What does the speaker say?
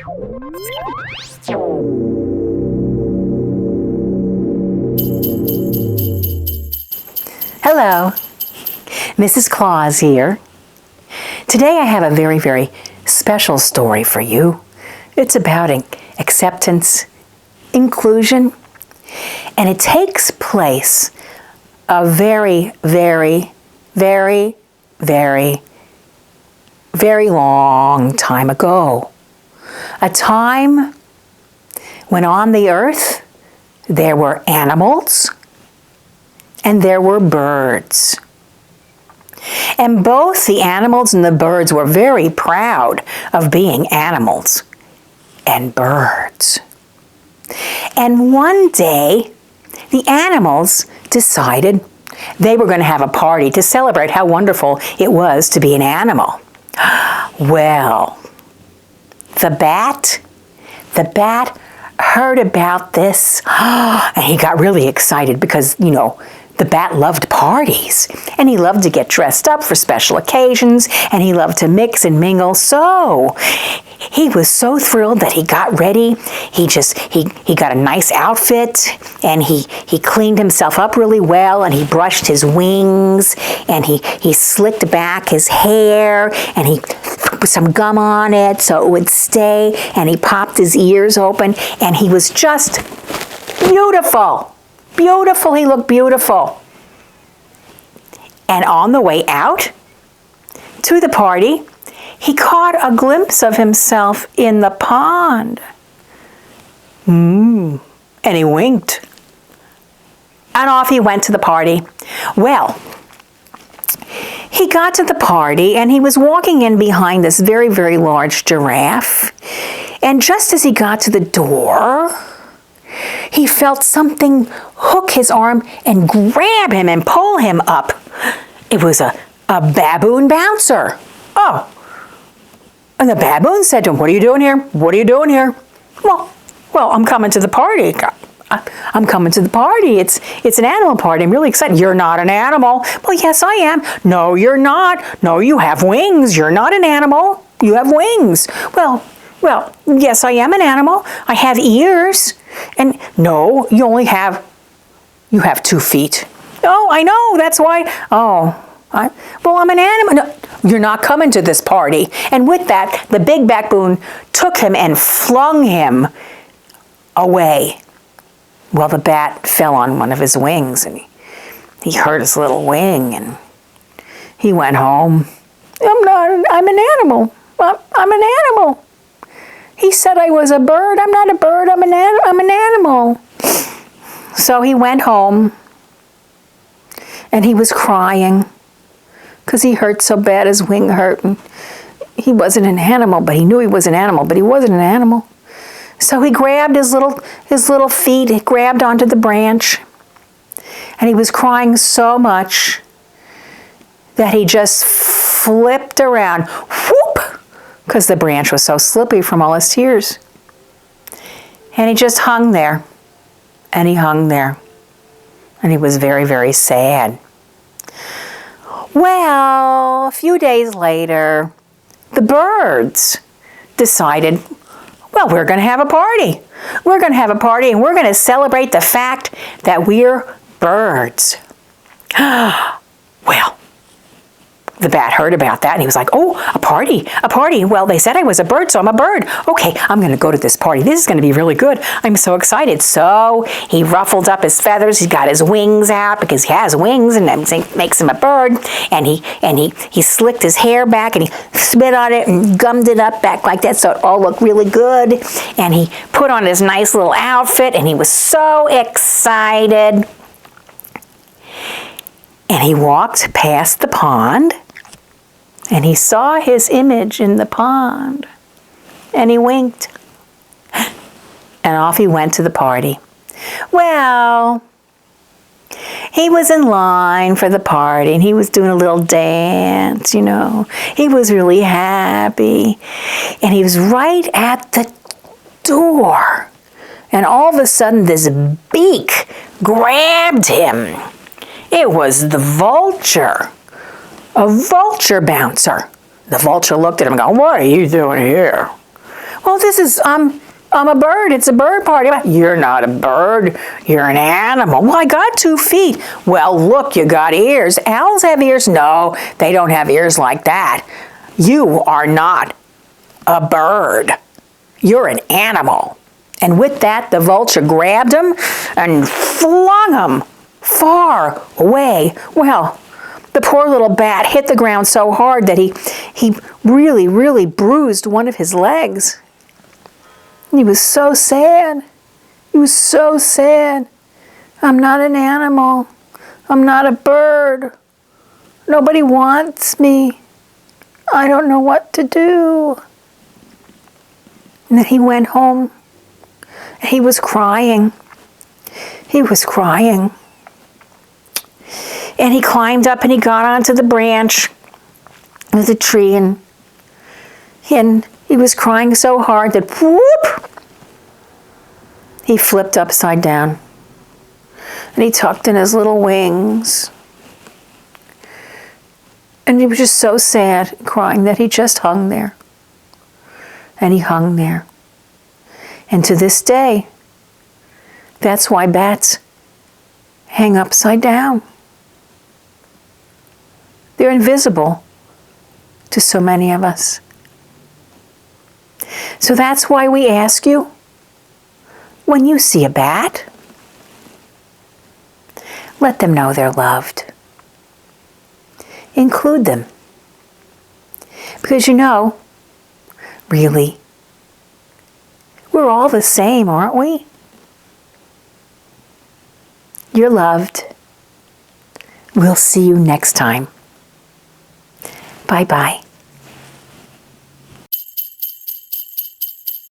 Hello, Mrs. Claus here. Today I have a very, very special story for you. It's about acceptance, inclusion, and it takes place a very, very, very, very, very long time ago. A time when on the earth there were animals and there were birds. And both the animals and the birds were very proud of being animals and birds. And one day, the animals decided they were going to have a party to celebrate how wonderful it was to be an animal. Well, the bat heard about this, and he got really excited because, the bat loved parties, and he loved to get dressed up for special occasions, and he loved to mix and mingle. So he was so thrilled that he got ready. He got a nice outfit, and he cleaned himself up really well, and he brushed his wings, and he slicked back his hair, and he put some gum on it so it would stay, and he popped his ears open, and he was just beautiful. Beautiful, he looked beautiful. And on the way out to the party, he caught a glimpse of himself in the pond. And he winked. And off he went to the party. Well, he got to the party and he was walking in behind this very, very large giraffe. And just as he got to the door, he felt something hook his arm and grab him and pull him up. It was a baboon bouncer. Oh. And the baboon said to him, "What are you doing here? What are you doing here?" Well, I'm coming to the party. I'm coming to the party. It's an animal party. I'm really excited. You're not an animal. Well, yes, I am. No, you're not. No, you have wings. You're not an animal. You have wings. Well, yes, I am an animal. I have ears. And no, you have 2 feet. Oh, I know, that's why. I'm an animal. No, you're not coming to this party. And with that, the big baboon took him and flung him away. Well, the bat fell on one of his wings, and he hurt his little wing, and he went home. I'm an animal. I'm an animal. He said I was a bird. I'm not a bird. I'm an animal. So he went home, and he was crying because he hurt so bad. His wing hurt, and he wasn't an animal, but he knew he was an animal, but he wasn't an animal. So he grabbed his little feet, he grabbed onto the branch, and he was crying so much that he just flipped around. Whoop! Because the branch was so slippery from all his tears. And he just hung there. And he hung there. And he was very, very sad. Well, a few days later, the birds decided, well, we're going to have a party. We're going to have a party, and we're going to celebrate the fact that we're birds. Well, the bat heard about that, and he was like, oh, a party. Well, they said I was a bird, so I'm a bird. Okay, I'm going to go to this party. This is going to be really good. I'm so excited. So he ruffled up his feathers. He got his wings out because he has wings, and that makes him a bird. And he slicked his hair back, and he spit on it and gummed it up back like that so it all looked really good. And he put on his nice little outfit, and he was so excited. And he walked past the pond, and he saw his image in the pond, and he winked, and off he went to the party. Well, he was in line for the party, and he was doing a little dance, He was really happy, and he was right at the door, and all of a sudden this beak grabbed him. It was the vulture, a vulture bouncer. The vulture looked at him and go, "What are you doing here?" Well, oh, I'm a bird. It's a bird party. You're not a bird. You're an animal. Well, I got 2 feet. Well, look, you got ears. Owls have ears? No, they don't have ears like that. You are not a bird. You're an animal. And with that, the vulture grabbed him and flung him far away. Well, the poor little bat hit the ground so hard that he really, really bruised one of his legs. And he was so sad. He was so sad. I'm not an animal. I'm not a bird. Nobody wants me. I don't know what to do. And then he went home. He was crying. He was crying. And he climbed up and he got onto the branch of the tree, and he was crying so hard that whoop, he flipped upside down. And he tucked in his little wings. And he was just so sad, crying, that he just hung there. And he hung there. And to this day, that's why bats hang upside down. They're invisible to so many of us. So that's why we ask you, when you see a bat, let them know they're loved. Include them. Because really, we're all the same, aren't we? You're loved. We'll see you next time. Bye-bye.